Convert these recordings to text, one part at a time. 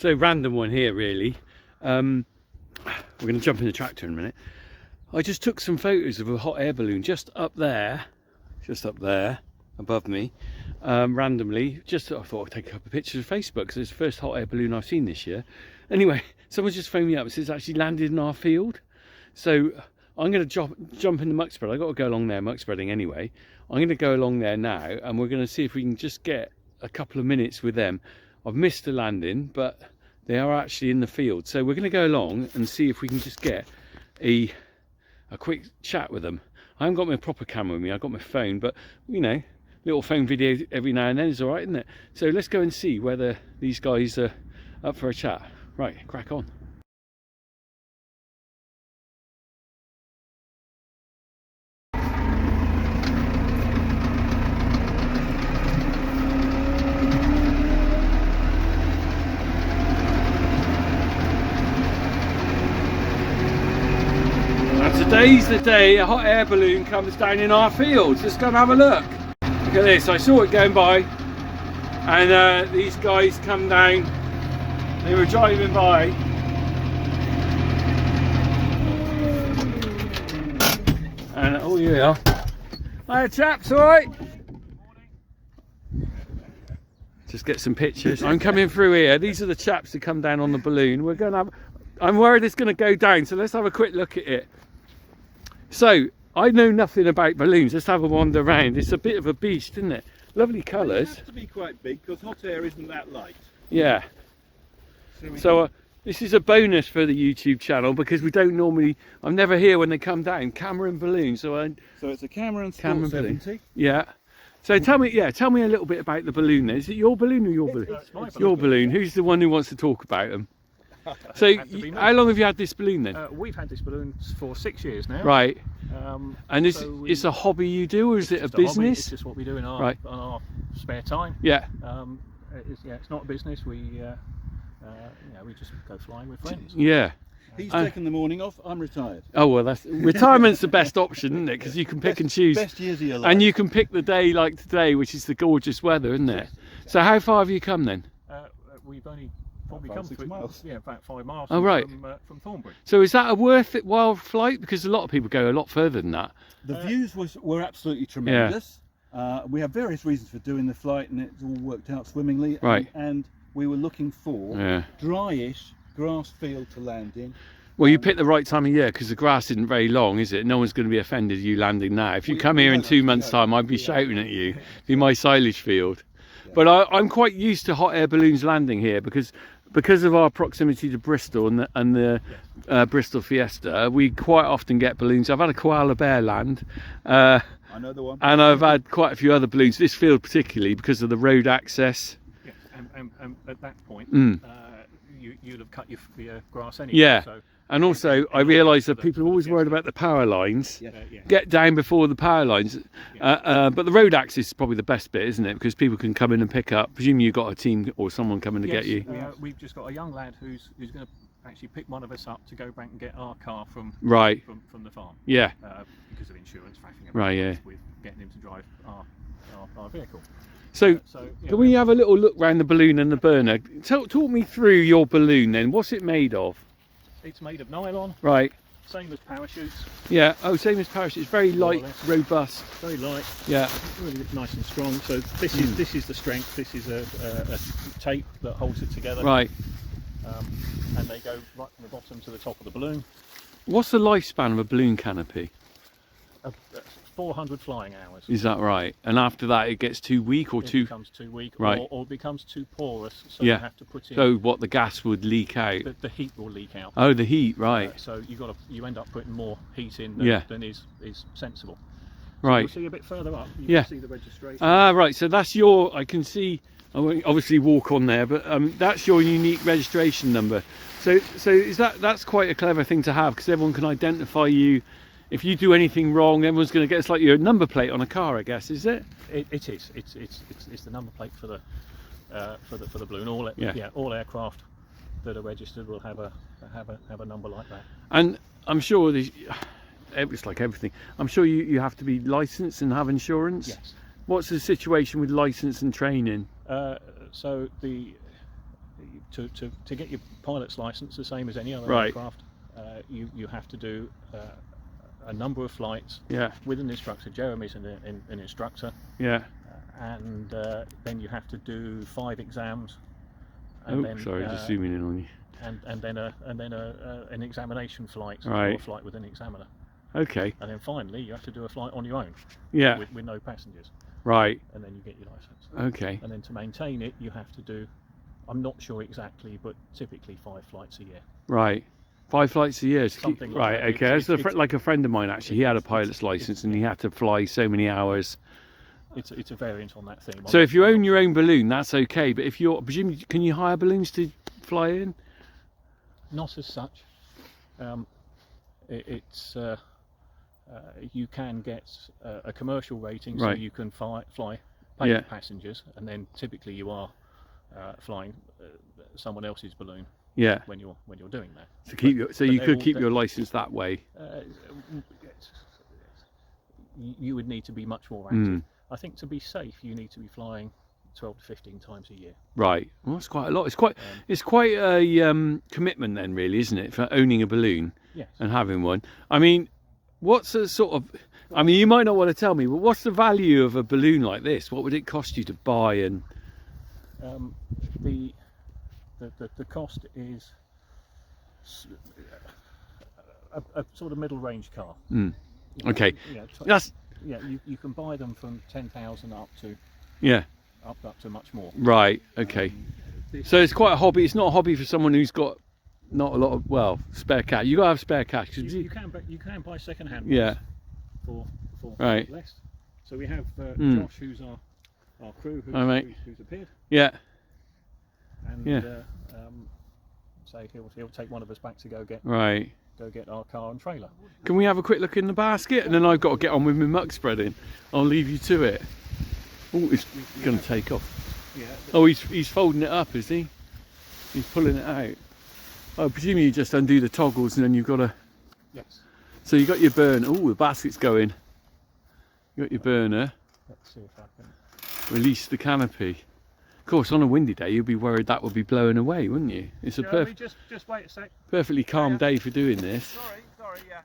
So random one here really. We're going to jump in the tractor in a minute. I just took some photos of a hot air balloon just up there above me, randomly. Just I thought I'd take a couple of pictures of Facebook because it's the first hot air balloon I've seen this year. Anyway, someone just phoned me up and says it's actually landed in our field. So I'm going to jump in the muck spread. I've got to go along there muck spreading anyway. I'm going to go along there now and we're going to see if we can just get a couple of minutes with them. I've missed the landing, but they are actually in the field. So we're going to go along and see if we can just get a quick chat with them. I haven't got my proper camera with me, I've got my phone, but you know, little phone video every now and then is all right, isn't it? So let's go and see whether these guys are up for a chat. Right, crack on. Today's the day a hot air balloon comes down in our fields. Let's go and have a look. Look at this, I saw it going by and these guys come down, they were driving by and oh yeah, hiya chaps, alright? Just get some pictures. I'm coming through here, these are the chaps that come down on the balloon. We're going to have, I'm worried it's going to go down, so let's have a quick look at it. So, I know nothing about balloons. Let's have a wander around. It's a bit of a beast, isn't it? Lovely colours. It has to be quite big because hot air isn't that light. Yeah. So this is a bonus for the YouTube channel because we don't normally. I'm never here when they come down. Cameron balloon. So it's a Cameron Sport 70. Yeah. So tell me a little bit about the balloon. Then. Is it your balloon or your balloon? It's my balloon. Your balloon. Who's the one who wants to talk about them? So how long have you had this balloon then? We've had this balloon for 6 years now. Right. And it's a hobby you do, or is it a business? It's just what we do in our spare time. Yeah. It's not a business. We just go flying with friends. Yeah. He's taken the morning off. I'm retired. Oh well, that's retirement's the best option, isn't it? Because you can pick and choose. Best years of your life. And you can pick the day like today, which is the gorgeous weather, isn't it? Yes. So how far have you come then? We've only probably come 6 miles. Yeah, about 5 miles. Oh, right. From Thornbury. So is that a worthwhile flight? Because a lot of people go a lot further than that. The views were absolutely tremendous. Yeah. We have various reasons for doing the flight, and it's all worked out swimmingly. Right. And we were looking for dryish grass field to land in. Well, you picked the right time of year because the grass isn't very long, is it? No one's going to be offended you landing now. If you come here in 2 months' time, I'd be shouting at you. It'd be my silage field. Yeah. But I'm quite used to hot air balloons landing here because of our proximity to Bristol and the Bristol Fiesta. We quite often get balloons. I've had a koala bear land. I know the one. And I've had quite a few other balloons. This field particularly because of the road access. Yes, and at that point, you'd have cut your grass anyway. Yeah. So and also, I realise that people are always worried about the power lines. Get down before the power lines. But the road access is probably the best bit, isn't it? Because people can come in and pick up. Presume you've got a team or someone coming to get you. We've just got a young lad who's going to actually pick one of us up to go back and get our car from the farm. Yeah. Because of insurance, with getting him to drive our vehicle. So can we have a little look around the balloon and the burner? Talk me through your balloon then. What's it made of? It's made of nylon. Right. Same as parachutes. Yeah. Oh, same as parachutes. Very light, robust. Very light. Yeah. Really nice and strong. So this is the strength. This is a tape that holds it together. Right. And they go right from the bottom to the top of the balloon. What's the lifespan of a balloon canopy? 400 flying hours. Is that right? And after that it gets too weak or too... It becomes too weak, right. or becomes too porous, so you have to put in... So what, the gas would leak out? The heat will leak out. Oh, the heat, right. So you end up putting more heat in than is sensible. So right. you'll see a bit further up, you can see the registration. Ah, right, so that's your... I can see... I won't obviously walk on there, but that's your unique registration number. So is that's quite a clever thing to have, because everyone can identify you. If you do anything wrong, everyone's going to get, it's like your number plate on a car, I guess, is it? It is. It's the number plate for the balloon. All aircraft that are registered will have a number like that. And I'm sure it's like everything. I'm sure you have to be licensed and have insurance. Yes. What's the situation with license and training? So to get your pilot's license, the same as any other Right. aircraft, you have to do a number of flights Yeah. with an instructor. Jeremy's an instructor. Yeah. And then you have to do 5 exams. Oh, And then, sorry, just zooming in on you. And then an examination flight, Right. or a flight with an examiner. Okay. And then finally, you have to do a flight on your own. Yeah. With no passengers. Right. And then you get your license. Okay. And then to maintain it, you have to do, I'm not sure exactly, but typically 5 flights a year. Right. 5 flights a year. Something like Right. that. Okay. It's Like a friend of mine actually. He had a pilot's license and he had to fly so many hours. It's a variant on that theme. So if you own your own balloon, that's okay. But if you're, presumably, can you hire balloons to fly in? Not as such. You can get a commercial rating, so Right. you can fly pay Yeah. passengers, and then typically you are flying someone else's balloon. Yeah. When you're doing that. To keep your, so but you they're could all- keep your license that way. You would need to be much more active. Mm. I think to be safe, you need to be flying 12 to 15 times a year. Right. Well, that's quite a lot. It's quite a commitment then, really, isn't it, for owning a balloon Yes. and having one? I mean, what's the sort of? I mean, you might not want to tell me, but what's the value of a balloon like this? What would it cost you to buy? And the cost is a sort of middle range car. Mm. Okay. Yeah, That's you can buy them from 10,000 up to yeah. up to much more. Right. Okay. So it's quite a hobby. It's not a hobby for someone who's got not a lot of spare cash. You got to have spare cash. 'Cause You can buy second hand yeah. for Right. less. So we have Josh, who's our crew, All right. who's appeared, Yeah. and Yeah. say he'll take one of us back to go get Right. our car and trailer. Can we have a quick look in the basket? And then I've got to get on with my muck spreading. I'll leave you to it. Oh, it's going to take off. Yeah. Oh, he's folding it up, is he? He's pulling it out. I presume you just undo the toggles and then you've got to... Yes. So you got your burner. Oh, the basket's going. You got your burner. Let's see if I can. Release the canopy. Of course, on a windy day, you'd be worried that would be blowing away, wouldn't you? It's a Just wait a sec. perfectly calm day for doing this. Sorry, yeah.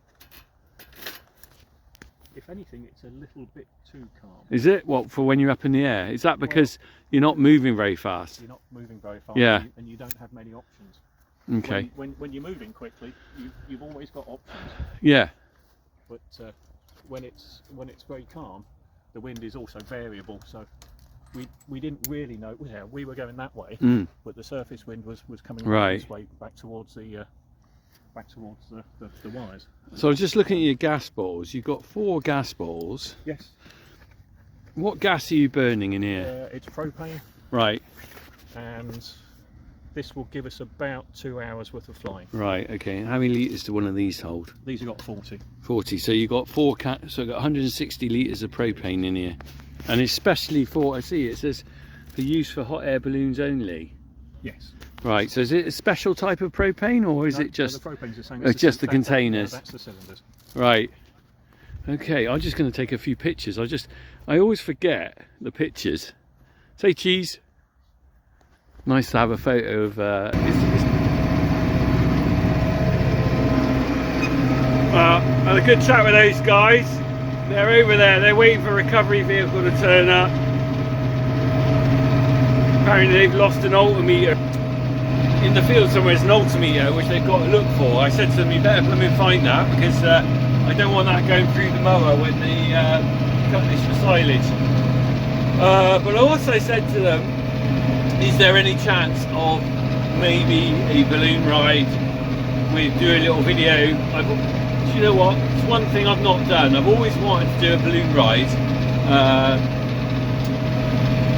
If anything, it's a little bit too calm. Is it? What, for when you're up in the air? Is that because you're not moving very fast? You're not moving very fast. Yeah. And you don't have many options. Okay. When you're moving quickly, you've always got options. Yeah. But when it's very calm, the wind is also variable. So we didn't really know. Yeah, we were going that way, but the surface wind was coming Right. this way, back towards the wires. So I was just looking at your gas balls. You've got 4 gas balls. Yes. What gas are you burning in here? It's propane, Right. and this will give us about 2 hours worth of flying. Right. Okay. How many litres do one of these hold? These have got 40. 40. So you've got 4 so you've got 160 litres of propane in here, and especially for, I see it says for use for hot air balloons only. Yes. Right. So is it a special type of propane, or is No, it just? the propane's the same. It's just the containers. That's the cylinders. Right. Okay. I'm just going to take a few pictures. I always forget the pictures. Say cheese. Nice to have a photo of. I had a good chat with those guys. They're over there. They're waiting for a recovery vehicle to turn up. Apparently they've lost an altimeter. In the field somewhere is an altimeter which they've got to look for. I said to them, you better come and find that, because I don't want that going through the mower when they cut this for silage. But I also said to them, is there any chance of maybe a balloon ride? We do a little video. Do you know what? It's one thing I've not done. I've always wanted to do a balloon ride.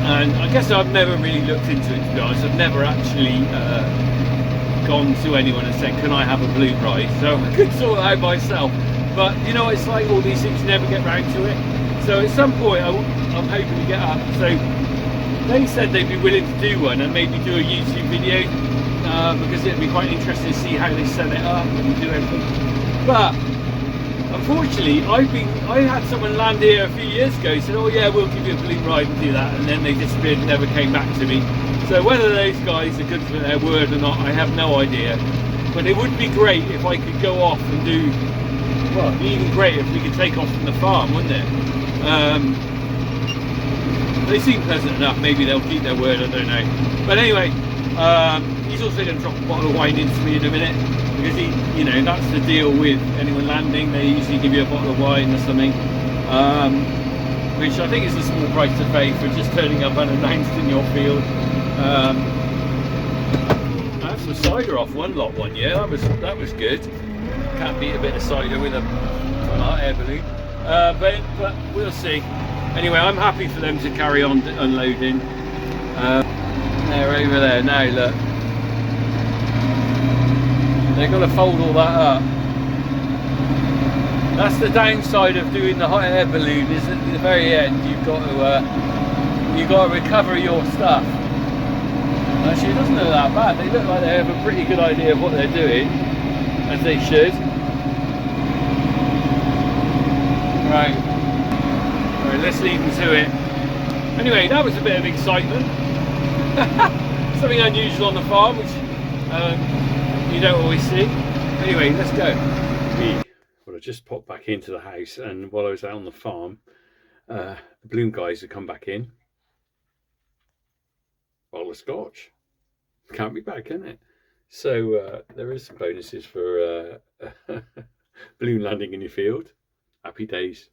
And I guess I've never really looked into it, to be honest. I've never actually gone to anyone and said, can I have a balloon ride? So I could sort it out myself. But you know, it's like all these things, you never get round to it. So at some point I'm hoping to get up. So they said they'd be willing to do one and maybe do a YouTube video, because it'd be quite interesting to see how they set it up and do everything. But unfortunately, I had someone land here a few years ago who said, oh yeah, we'll give you a balloon ride and do that, and then they disappeared and never came back to me. So whether those guys are good for their word or not, I have no idea. But it would be great if I could go off and do, well, it'd be even great if we could take off from the farm, wouldn't it? They seem pleasant enough, maybe they'll keep their word, I don't know. But anyway, he's also going to drop a bottle of wine into me in a minute, because he, you know, that's the deal with anyone landing. They usually give you a bottle of wine or something, which I think is a small price to pay for just turning up unannounced in your field. I had some cider off one lot one year. That was good. Can't beat a bit of cider with a hot air balloon. But we'll see. Anyway, I'm happy for them to carry on unloading. They're over there now. Look. They're going to fold all that up. That's the downside of doing the hot air balloon, is at the very end you've got to recover your stuff. Actually, it doesn't look that bad. They look like they have a pretty good idea of what they're doing, as they should. Right, let's leave them to it. Anyway, that was a bit of excitement. Something unusual on the farm, which you don't always see. Anyway, let's go. Well, I just popped back into the house, and while I was out on the farm, the balloon guys had come back in. Bottle of scotch. Can't be bad, can it? So there is some bonuses for balloon landing in your field. Happy days.